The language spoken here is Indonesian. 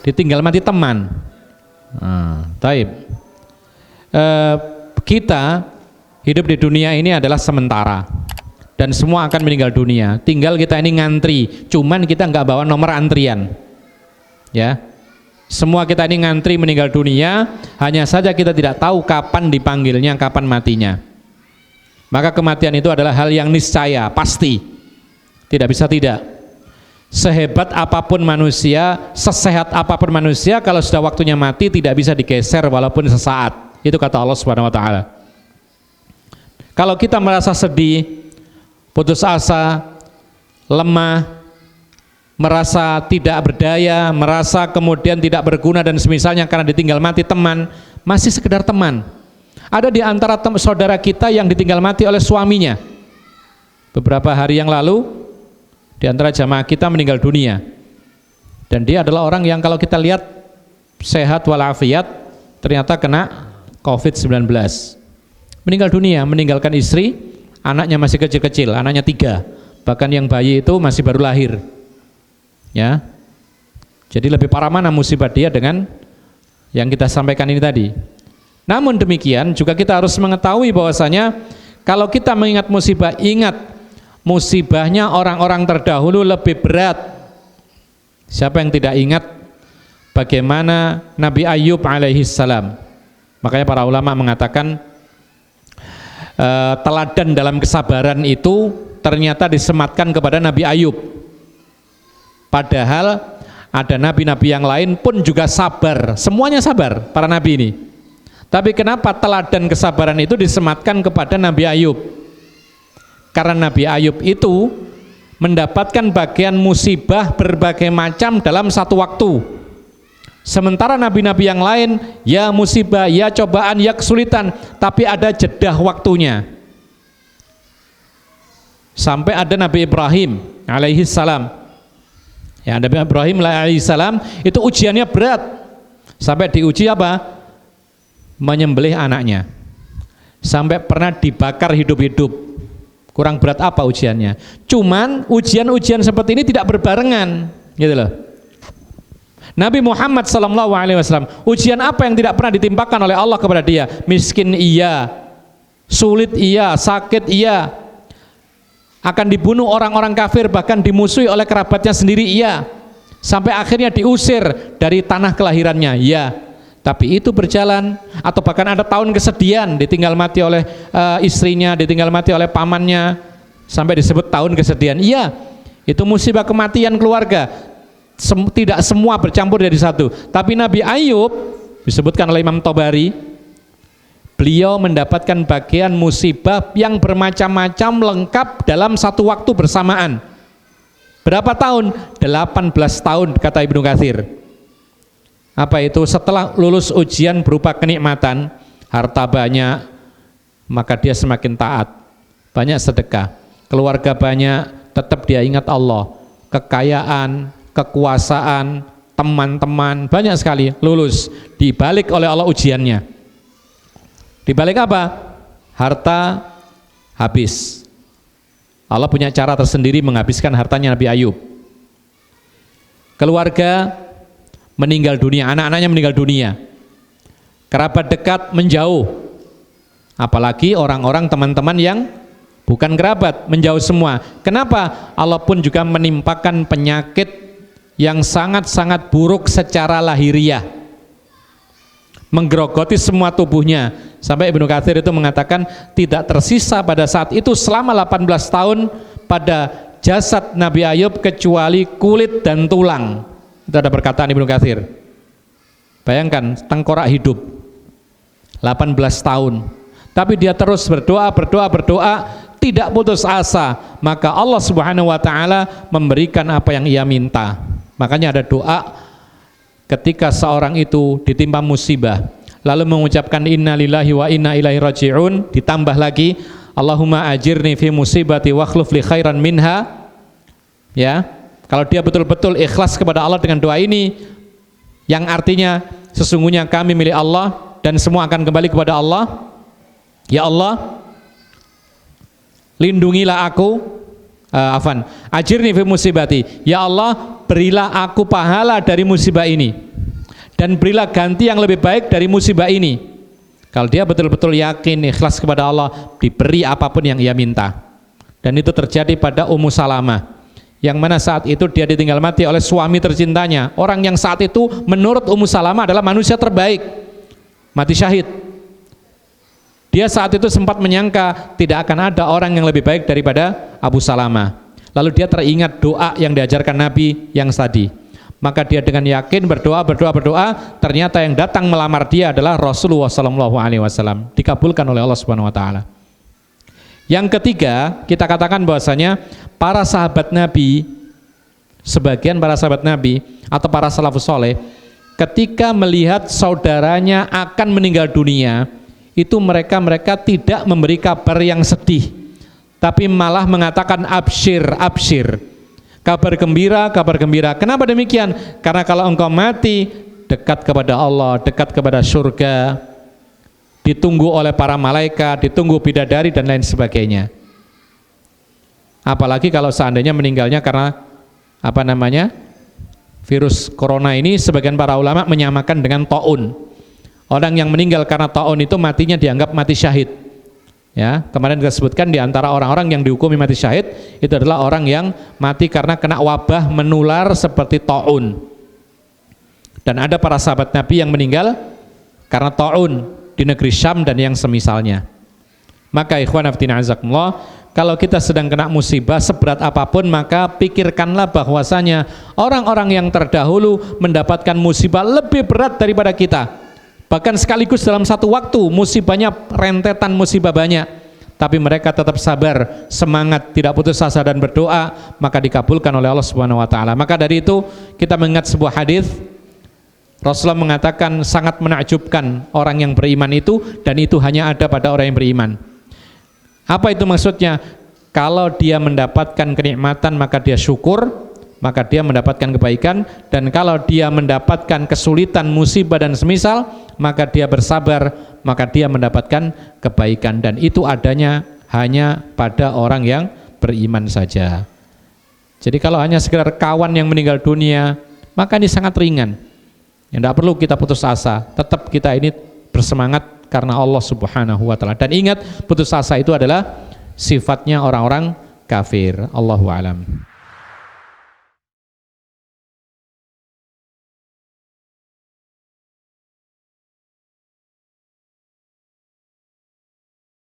ditinggal mati teman. Taib. Kita hidup di dunia ini adalah sementara dan semua akan meninggal dunia. Tinggal kita ini ngantri, cuman kita nggak bawa nomor antrian. Ya, semua kita ini ngantri meninggal dunia, hanya saja kita tidak tahu kapan dipanggilnya, kapan matinya. Maka kematian itu adalah hal yang niscaya, pasti, tidak bisa tidak. Sehebat apapun manusia, sesehat apapun manusia, kalau sudah waktunya mati tidak bisa digeser walaupun sesaat. Itu kata Allah Subhanahu wa taala. Kalau kita merasa sedih, putus asa, lemah, merasa tidak berdaya, merasa kemudian tidak berguna dan semisalnya karena ditinggal mati teman, masih sekedar teman. Ada di antara saudara kita yang ditinggal mati oleh suaminya. Beberapa hari yang lalu di antara jamaah kita meninggal dunia. Dan dia adalah orang yang kalau kita lihat sehat walafiat, ternyata kena COVID-19. Meninggal dunia, meninggalkan istri, anaknya masih kecil-kecil, anaknya 3. Bahkan yang bayi itu masih baru lahir. Ya. Jadi lebih parah mana musibah dia dengan yang kita sampaikan ini tadi. Namun demikian juga kita harus mengetahui bahwasanya kalau kita mengingat musibah, ingat musibahnya orang-orang terdahulu lebih berat. Siapa yang tidak ingat bagaimana Nabi Ayub alaihi salam? Makanya para ulama mengatakan teladan dalam kesabaran itu ternyata disematkan kepada Nabi Ayub. Padahal ada nabi-nabi yang lain pun juga sabar, semuanya sabar para nabi ini. Tapi kenapa teladan kesabaran itu disematkan kepada Nabi Ayub? Karena Nabi Ayub itu mendapatkan bagian musibah berbagai macam dalam satu waktu. Sementara nabi-nabi yang lain, ya musibah, ya cobaan, ya kesulitan, tapi ada jedah waktunya. Sampai ada Nabi Ibrahim alaihi salam. Ya, Nabi Ibrahim alaihi salam itu ujiannya berat. Sampai diuji apa? Menyembelih anaknya. Sampai pernah dibakar hidup-hidup. Kurang berat apa ujiannya? Cuman ujian-ujian seperti ini tidak berbarengan, gitu loh. Nabi Muhammad SAW, ujian apa yang tidak pernah ditimpakan oleh Allah kepada dia? Miskin iya, sulit iya, sakit iya, akan dibunuh orang-orang kafir, bahkan dimusuhi oleh kerabatnya sendiri iya, sampai akhirnya diusir dari tanah kelahirannya iya. Tapi itu berjalan, atau bahkan ada tahun kesedihan, ditinggal mati oleh istrinya, ditinggal mati oleh pamannya, sampai disebut tahun kesedihan. Iya, itu musibah kematian keluarga. Tidak semua bercampur jadi satu. Tapi Nabi Ayub disebutkan oleh Imam Tobari, beliau mendapatkan bagian musibah yang bermacam-macam lengkap dalam satu waktu bersamaan. Berapa tahun? 18 tahun kata Ibnu Katsir. Apa itu? Setelah lulus ujian berupa kenikmatan, harta banyak, maka dia semakin taat, banyak sedekah, keluarga banyak, tetap dia ingat Allah, kekayaan, kekuasaan, teman-teman, banyak sekali, lulus, dibalik oleh Allah ujiannya. Dibalik apa? Harta habis. Allah punya cara tersendiri menghabiskan hartanya Nabi Ayub. Keluarga meninggal dunia, anak-anaknya meninggal dunia, kerabat dekat menjauh, apalagi orang-orang teman-teman yang bukan kerabat menjauh semua. Kenapa? Allah pun juga menimpakan penyakit yang sangat-sangat buruk secara lahiriah, menggerogoti semua tubuhnya, sampai Ibnu Katsir itu mengatakan tidak tersisa pada saat itu selama 18 tahun pada jasad Nabi Ayub kecuali kulit dan tulang. Itu ada perkataan Ibnu Katsir. Bayangkan tengkorak hidup 18 tahun, tapi dia terus berdoa, tidak putus asa, maka Allah Subhanahu wa taala memberikan apa yang ia minta. Makanya ada doa ketika seorang itu ditimpa musibah, lalu mengucapkan innalillahi wa inna ilaihi raji'un, ditambah lagi Allahumma ajirni fi musibati wa akhlif li khairan minha. Ya, kalau dia betul-betul ikhlas kepada Allah dengan doa ini, yang artinya sesungguhnya kami milik Allah dan semua akan kembali kepada Allah. Ya Allah, lindungilah aku, ajirni fi musibati. Ya Allah, berilah aku pahala dari musibah ini. dan berilah ganti yang lebih baik dari musibah ini. Kalau dia betul-betul yakin, ikhlas kepada Allah, diberi apapun yang ia minta. Dan itu terjadi pada Ummu Salamah, yang mana saat itu dia ditinggal mati oleh suami tercintanya, orang yang saat itu menurut Ummu Salamah adalah manusia terbaik, mati syahid. Dia saat itu sempat menyangka tidak akan ada orang yang lebih baik daripada Abu Salamah. Lalu dia teringat doa yang diajarkan Nabi yang tadi. Maka dia dengan yakin berdoa, ternyata yang datang melamar dia adalah Rasulullah SAW. Dikabulkan oleh Allah Subhanahu Wa Taala. Yang ketiga, kita katakan bahwasanya para sahabat Nabi, sebagian para sahabat Nabi atau para salafus soleh, ketika melihat saudaranya akan meninggal dunia, itu mereka tidak memberi kabar yang sedih, tapi malah mengatakan absyir, absyir, kabar gembira, kabar gembira. Kenapa demikian? Karena kalau engkau mati dekat kepada Allah, dekat kepada surga, ditunggu oleh para malaikat, ditunggu bidadari dan lain sebagainya. Apalagi kalau seandainya meninggalnya karena virus corona ini, sebagian para ulama menyamakan dengan taun. Orang yang meninggal karena taun itu matinya dianggap mati syahid. Ya, kemarin kita sebutkan di antara orang-orang yang dihukumi mati syahid itu adalah orang yang mati karena kena wabah menular seperti taun. Dan ada para sahabat Nabi yang meninggal karena taun di negeri Syam dan yang semisalnya. Maka ikhwan fillah azakumullah, kalau kita sedang kena musibah seberat apapun, maka pikirkanlah bahwasanya orang-orang yang terdahulu mendapatkan musibah lebih berat daripada kita. Bahkan sekaligus dalam satu waktu musibahnya rentetan musibah banyak, tapi mereka tetap sabar, semangat, tidak putus asa dan berdoa, maka dikabulkan oleh Allah Subhanahu Wa Taala. Maka dari itu kita mengingat sebuah hadis, Rasulullah mengatakan sangat menakjubkan orang yang beriman itu, dan itu hanya ada pada orang yang beriman. Apa itu maksudnya? Kalau dia mendapatkan kenikmatan maka dia syukur, maka dia mendapatkan kebaikan, dan kalau dia mendapatkan kesulitan, musibah dan semisal, maka dia bersabar, maka dia mendapatkan kebaikan, dan itu adanya hanya pada orang yang beriman saja. Jadi kalau hanya sekedar kawan yang meninggal dunia, maka ini sangat ringan. Ya, tidak perlu kita putus asa, tetap kita ini bersemangat karena Allah Subhanahu Wa Taala. Dan ingat, putus asa itu adalah sifatnya orang-orang kafir. Allahu a'lam.